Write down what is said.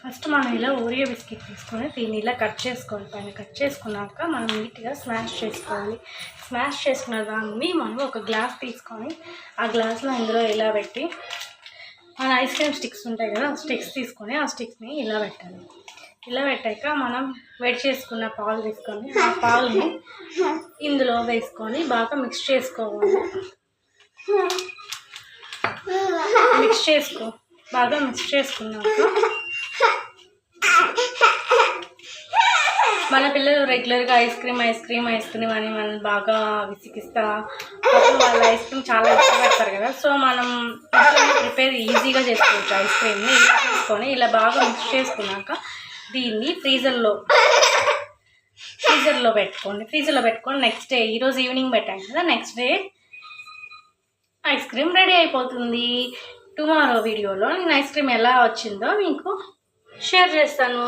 First మనం ఇలా Oreo biscuit తీసుకొని దీన్ని ఇలా కట్ చేసుకోవాలి. పైన కట్ చేసుకున్నాక మనం నీట్గా స్మాష్ చేసుకోవాలి. స్మాష్ చేసుకున్న దాన్ని మనం ఒక గ్లాస్ తీసుకొని ఆ గ్లాస్లో ఇందులో ఇలా పెట్టి మన ఐస్ క్రీమ్ స్టిక్స్ ఉంటాయి కదా, ఆ స్టిక్స్ తీసుకొని ఆ స్టిక్స్ని ఇలా పెట్టాలి. ఇలా పెట్టాక మనం వేడి చేసుకున్న పాలు తీసుకొని ఆ పాలని ఇందులో వేసుకొని బాగా మిక్స్ చేసుకోవాలి. బాగా మిక్స్ చేసుకున్నాక మన పిల్లలు రెగ్యులర్గా ఐస్ క్రీమ్ అని మనం బాగా విసిగిస్తా వాళ్ళ ఐస్ క్రీమ్ చాలా ఇష్టపడతారు కదా. సో మనం ప్రిపేర్ ఈజీగా చేసుకోవచ్చు. ఐస్ క్రీమ్ని ఇలా చేసుకొని ఇలా బాగా మిక్స్ చేసుకున్నాక దీన్ని ఫ్రీజర్లో పెట్టుకోండి. నెక్స్ట్ డే, ఈరోజు ఈవినింగ్ పెట్టాం కదా, next day ice cream ready అయిపోతుంది. టుమారో వీడియోలో నేను ఐస్ క్రీమ్ ఎలా వచ్చిందో మీకు షేర్ చేస్తాను.